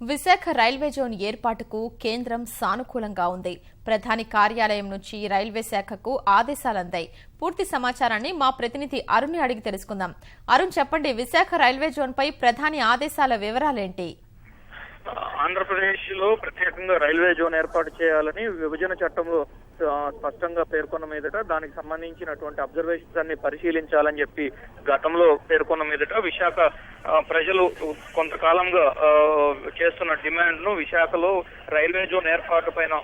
Visakha railway zone ఏర్పాటుకు కేంద్రం సానుకూలంగా ఉంది. ప్రధాని కార్యాలయం నుంచి రైల్వే శాఖకు ఆదేశాలందాయి. పూర్తి సమాచారాన్ని మా ప్రతినిధి అరుణ్ అడిగి తెలుసుకుందాం. అరుణ్, చెప్పండి, విశాఖ రైల్వే జోన్ పై ప్రధాని ఆదేశాల వివరాలేంటి? ఆంధ్రప్రదేశ్ లో ప్రత్యేకంగా రైల్వే జోన్ ఏర్పాటు చేయాలని విభజన చట్టంలో స్పష్టంగా పేర్కొన్న మీదట దానికి సంబంధించినటువంటి అబ్జర్వేషన్స్ అన్ని పరిశీలించాలని చెప్పి గతంలో పేర్కొన్న మీదట విశాఖ ప్రజలు కొంతకాలంగా చేస్తున్న డిమాండ్ ను విశాఖలో రైల్వే జోన్ ఏర్పాటు పైన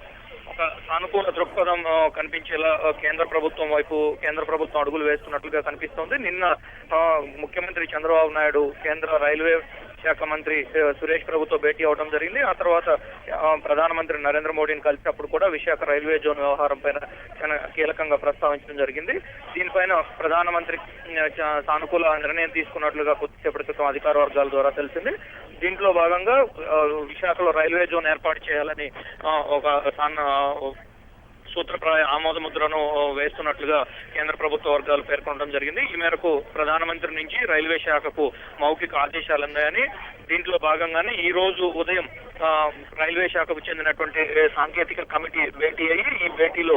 ఒక సానుకూల దృక్పథం కనిపించేలా కేంద్ర ప్రభుత్వం అడుగులు వేస్తున్నట్లుగా కనిపిస్తోంది. నిన్న ముఖ్యమంత్రి చంద్రబాబు నాయుడు కేంద్ర రైల్వే శాఖ మంత్రి సురేష్ ప్రభుతో భేటీ అవడం జరిగింది. ఆ తర్వాత ప్రధానమంత్రి నరేంద్ర మోడీని కలిసినప్పుడు కూడా విశాఖ రైల్వే జోన్ వ్యవహారం పైన చాలా కీలకంగా ప్రస్తావించడం జరిగింది. దీనిపైన ప్రధానమంత్రి సానుకూల నిర్ణయం తీసుకున్నట్లుగా కొద్దిసేపటి క్రితం అధికార వర్గాల ద్వారా తెలిసింది. దీంట్లో భాగంగా విశాఖలో రైల్వే జోన్ ఏర్పాటు చేయాలని ఒక సూత్రప్రాయ ఆమోద ముద్రను వేస్తున్నట్లుగా కేంద్ర ప్రభుత్వ వర్గాలు పేర్కొనడం జరిగింది. ఈ మేరకు ప్రధానమంత్రి నుంచి రైల్వే శాఖకు మౌఖిక ఆదేశాలు అందాయని, దీంట్లో భాగంగానే ఈ రోజు ఉదయం రైల్వే శాఖకు చెందినటువంటి సాంకేతిక కమిటీ భేటీ అయ్యి ఈ భేటీలో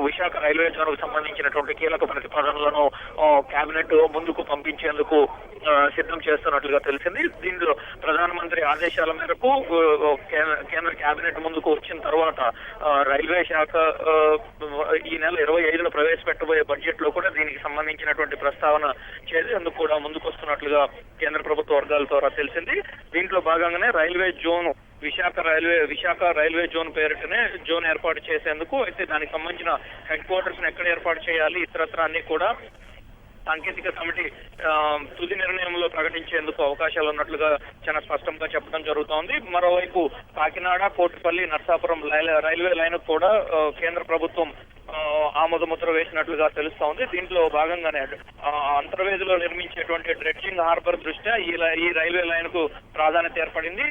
విశాఖ రైల్వే జోన్కు సంబంధించినటువంటి కీలక ప్రతిపాదనలను కేబినెట్ ముందుకు పంపించేందుకు సిద్ధం చేస్తున్నట్లుగా తెలిసింది. దీంట్లో ప్రధానమంత్రి ఆదేశాల మేరకు కేంద్ర కేబినెట్ ముందుకు వచ్చిన తర్వాత రైల్వే శాఖ ఈ నెల 25న ప్రవేశపెట్టబోయే బడ్జెట్ లో కూడా దీనికి సంబంధించినటువంటి ప్రస్తావన చేసేందుకు కూడా ముందుకొస్తున్నట్లుగా కేంద్ర ప్రభుత్వ వర్గాల ద్వారా తెలిసింది. దీంట్లో భాగంగానే railway zone Visakha railway zone పేరిటనే జోన్ ఏర్పాటు చేసేందుకు, అయితే దానికి సంబంధించిన హెడ్ క్వార్టర్స్ ఎక్కడ ఏర్పాటు చేయాలి ఇతరత్ర అన్ని కూడా సాంకేతిక కమిటీ తుది నిర్ణయంలో ప్రకటించేందుకు అవకాశాలు ఉన్నట్లుగా చాలా స్పష్టంగా చెప్పడం జరుగుతోంది. మరోవైపు కాకినాడ, కోటిపల్లి, నర్సాపురం రైల్వే లైన్ కూడా కేంద్ర ప్రభుత్వం ఆమోద ముద్ర వేసినట్లుగా తెలుస్తోంది. దీంట్లో భాగంగానే అంతర్వేదిలో నిర్మించేటువంటి డ్రెడ్జింగ్ హార్బర్ దృష్ట్యా ఈ రైల్వే లైన్ కు ప్రాధాన్యత ఏర్పడింది.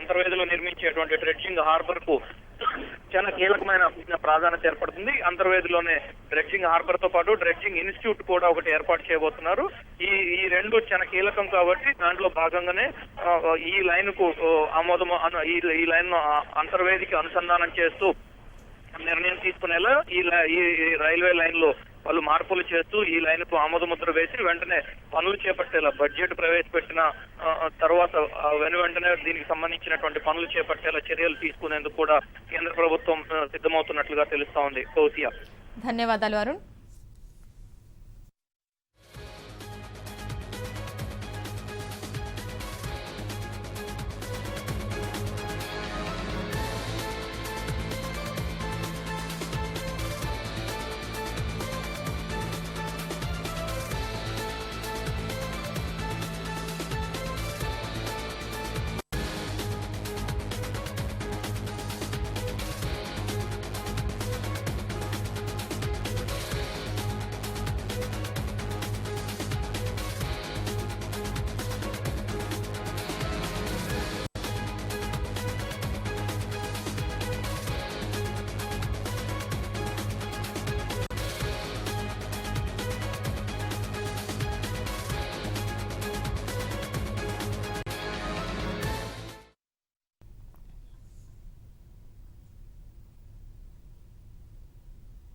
అంతర్వేదిలో నిర్మించేటువంటి డ్రెడ్జింగ్ హార్బర్ కు చాలా కీలకమైన ప్రాధాన్యత ఏర్పడుతుంది. అంతర్వేదిలోనే డ్రెడ్జింగ్ హార్బర్ తో పాటు డ్రెడ్జింగ్ ఇన్స్టిట్యూట్ కూడా ఒకటి ఏర్పాటు చేయబోతున్నారు. ఈ రెండు చాలా కీలకం కాబట్టి దాంట్లో భాగంగానే ఈ లైన్ కు ఈ లైన్ అంతర్వేదికి అనుసంధానం చేస్తూ నిర్ణయం తీసుకునేలా ఈ రైల్వే లైన్ లో వాళ్ళు మార్పులు చేస్తూ ఈ లైన్ కు ఆమోద ముద్ర వేసి వెంటనే పనులు చేపట్టేలా బడ్జెట్ ప్రవేశపెట్టిన తర్వాత వెంటనే దీనికి సంబంధించినటువంటి పనులు చేపట్టేలా చర్యలు తీసుకునేందుకు కూడా కేంద్ర ప్రభుత్వం సిద్ధమవుతున్నట్లుగా తెలుస్తా ఉంది. కౌసియా, ధన్యవాదాలు అరుణ్.